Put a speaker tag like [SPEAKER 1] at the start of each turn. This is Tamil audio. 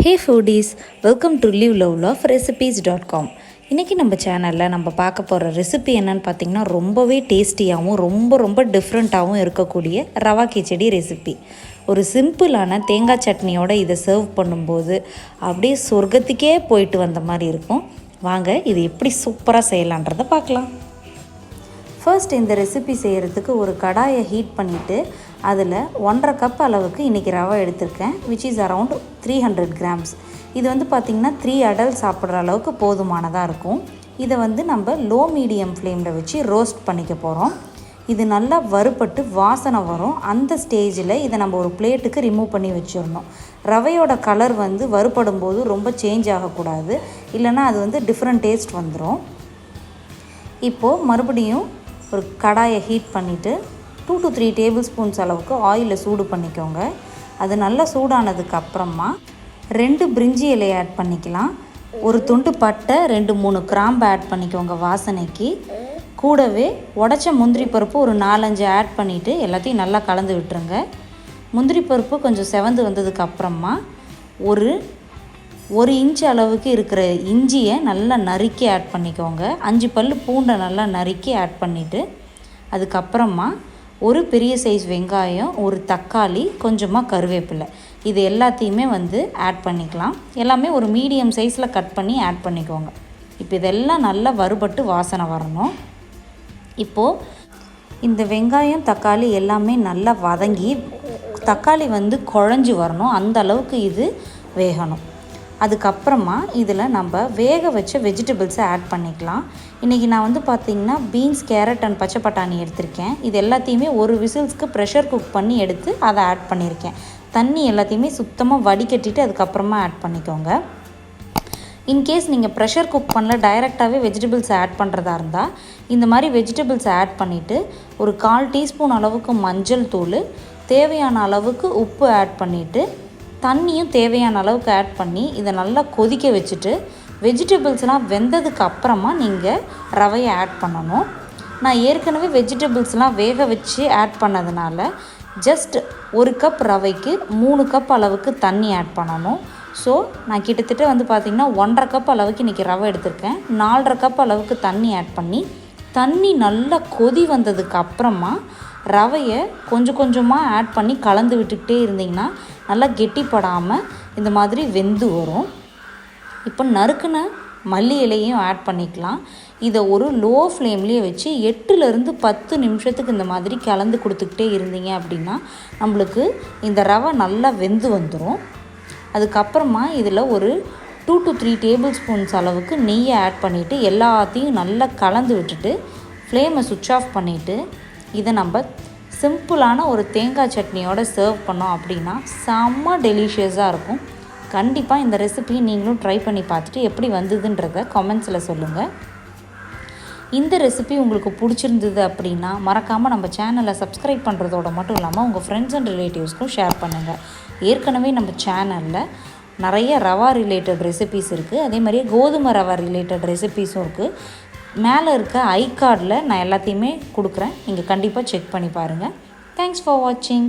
[SPEAKER 1] Hey foodies, welcome to liveloveloverecipes.com. இன்றைக்கி நம்ம சேனலில் நம்ம பார்க்க போகிற ரெசிபி என்னன்னு பார்த்திங்கன்னா ரொம்பவே டேஸ்டியாகவும் ரொம்ப டிஃப்ரெண்ட்டாகவும் இருக்கக்கூடிய ரவா கிச்சடி ரெசிபி. ஒரு சிம்பிளான தேங்காய் சட்னியோடு இதை சர்வ் பண்ணும்போது அப்படியே சொர்க்கத்துக்கே போயிட்டு வந்த மாதிரி இருக்கும். வாங்க இது எப்படி சூப்பராக செய்யலான்றதை பார்க்கலாம். ஃபர்ஸ்ட் இந்த ரெசிபி செய்கிறதுக்கு ஒரு கடாயை ஹீட் பண்ணிவிட்டு அதில் 1.5 கப் அளவுக்கு இன்றைக்கி ரவை எடுத்திருக்கேன், விச் இஸ் அரவுண்ட் 300 கிராம்ஸ். இது வந்து பார்த்திங்கன்னா 3 adults சாப்பிட்ற அளவுக்கு போதுமானதாக இருக்கும். இதை வந்து நம்ம லோ மீடியம் ஃப்ளேமில் வச்சு ரோஸ்ட் பண்ணிக்க போகிறோம். இது நல்லா வறுபட்டு வாசனை வரும். அந்த ஸ்டேஜில் இதை நம்ம ஒரு பிளேட்டுக்கு ரிமூவ் பண்ணி வச்சிடணும். ரவையோட கலர் வந்து வறுபடும் போது ரொம்ப சேஞ்ச் ஆகக்கூடாது, இல்லைன்னா அது வந்து டிஃப்ரெண்ட் டேஸ்ட் வந்துடும். இப்போது மறுபடியும் ஒரு கடாயை ஹீட் பண்ணிவிட்டு 2 to 3 டேபிள் ஸ்பூன்ஸ் அளவுக்கு ஆயிலை சூடு பண்ணிக்கோங்க. அது நல்லா சூடானதுக்கு அப்புறமா 2 பிரிஞ்சி இலையை ஆட் பண்ணிக்கலாம். ஒரு துண்டு பட்டை, 2-3 கிராம்பு ஆட் பண்ணிக்கோங்க வாசனைக்கு. கூடவே உடச்ச முந்திரி பருப்பு ஒரு 4-5 ஆட் பண்ணிவிட்டு எல்லாத்தையும் நல்லா கலந்து விட்டுருங்க. முந்திரி பருப்பு கொஞ்சம் செவந்து வந்ததுக்கு அப்புறமா ஒரு இன்ச் அளவுக்கு இருக்கிற இஞ்சியை நல்லா நறுக்கி ஆட் பண்ணிக்கோங்க. 5 பல் பூண்டை நல்லா நறுக்கி ஆட் பண்ணிவிட்டு அதுக்கப்புறமா ஒரு பெரிய சைஸ் வெங்காயம், ஒரு தக்காளி, கொஞ்சமாக கருவேப்பிலை, இது எல்லாத்தையுமே வந்து ஆட் பண்ணிக்கலாம். எல்லாமே ஒரு மீடியம் சைஸில் கட் பண்ணி ஆட் பண்ணிக்கோங்க. இப்போ இதெல்லாம் நல்லா வறுபட்டு வாசனை வரணும். இப்போது இந்த வெங்காயம் தக்காளி எல்லாமே நல்லா வதங்கி தக்காளி வந்து குழஞ்சி வரணும், அந்த அளவுக்கு இது வேகணும். அதுக்கப்புறமா இதில் நம்ம வேக வச்ச வெஜிடபிள்ஸை ஆட் பண்ணிக்கலாம். இன்றைக்கி நான் வந்து பார்த்திங்கன்னா பீன்ஸ், கேரட் அண்ட் பச்சை பட்டாணி எடுத்திருக்கேன். இது எல்லாத்தையுமே ஒரு விசில்ஸ்க்கு ப்ரெஷர் குக் பண்ணி எடுத்து அதை ஆட் பண்ணியிருக்கேன். தண்ணி எல்லாத்தையுமே சுத்தமாக வடிகட்டிட்டு அதுக்கப்புறமா ஆட் பண்ணிக்கோங்க. இன்கேஸ் நீங்கள் ப்ரெஷர் குக் பண்ணல டைரெக்டாகவே வெஜிடபிள்ஸை ஆட் பண்ணுறதா இருந்தால் இந்த மாதிரி வெஜிடபிள்ஸை ஆட் பண்ணிவிட்டு ஒரு 1/4 டீஸ்பூன் அளவுக்கு மஞ்சள் தூள், தேவையான அளவுக்கு உப்பு ஆட் பண்ணிவிட்டு தண்ணியும் தேவையான அளவுக்கு ஆட் பண்ணி இதை நல்லா கொதிக்க வச்சுட்டு வெஜிடபிள்ஸ்லாம் வெந்ததுக்கு அப்புறமா நீங்கள் ரவையை ஆட் பண்ணணும். நான் ஏற்கனவே வெஜிடபிள்ஸ்லாம் வேக வச்சு ஆட் பண்ணதுனால ஜஸ்ட் 1 கப் ரவைக்கு 3 கப் அளவுக்கு தண்ணி ஆட் பண்ணணும். ஸோ நான் கிட்டத்தட்ட வந்து பார்த்திங்கன்னா 1.5 கப் அளவுக்கு இன்றைக்கி ரவை எடுத்திருக்கேன். 4.5 கப் அளவுக்கு தண்ணி ஆட் பண்ணி தண்ணி நல்லா கொதி வந்ததுக்கு அப்புறமா ரவையை கொஞ்சமாக ஆட் பண்ணி கலந்து விட்டுக்கிட்டே இருந்திங்கன்னா நல்லா கெட்டிப்படாமல் இந்த மாதிரி வெந்து வரும். இப்போ நறுக்குன மல்லி இலையும் ஆட் பண்ணிக்கலாம். இதை ஒரு லோ ஃப்ளேம்லேயே வச்சு 8லேருந்து 10 நிமிஷத்துக்கு இந்த மாதிரி கலந்து கொடுத்துக்கிட்டே இருந்தீங்க அப்படின்னா நம்மளுக்கு இந்த ரவை நல்லா வெந்து வந்துடும். அதுக்கப்புறமா இதில் ஒரு 2 to 3 டேபிள் ஸ்பூன்ஸ் அளவுக்கு நெய்யை ஆட் பண்ணிவிட்டு எல்லாத்தையும் நல்லா கலந்து விட்டுட்டு ஃப்ளேமை சுவிட்ச் ஆஃப் பண்ணிவிட்டு இதை நம்ம சிம்பிளான ஒரு தேங்காய் சட்னியோடு சர்வ் பண்ணோம் அப்படின்னா செம்ம டெலிஷியஸாக இருக்கும். கண்டிப்பாக இந்த ரெசிபி நீங்களும் ட்ரை பண்ணி பார்த்துட்டு எப்படி வந்ததுன்றதை கமெண்ட்ஸில் சொல்லுங்கள். இந்த ரெசிபி உங்களுக்கு பிடிச்சிருந்தது அப்படின்னா மறக்காமல் நம்ம சேனலை சப்ஸ்கிரைப் பண்ணுறதோட மட்டும் இல்லாமல் உங்கள் ஃப்ரெண்ட்ஸ் அண்ட் ரிலேட்டிவ்ஸ்க்கும் ஷேர் பண்ணுங்கள். ஏற்கனவே நம்ம சேனலில் நிறைய ரவா ரிலேட்டட் ரெசிபீஸ் இருக்குது, அதே மாதிரியே கோதுமை ரவா ரிலேட்டட் ரெசிபீஸும் இருக்குது. மேலே இருக்க ஐ கார்டில் நான் எல்லாத்தையுமே கொடுக்குறேன், நீங்கள் கண்டிப்பாக செக் பண்ணி பாருங்கள். தேங்க்ஸ் ஃபார் வாட்சிங்.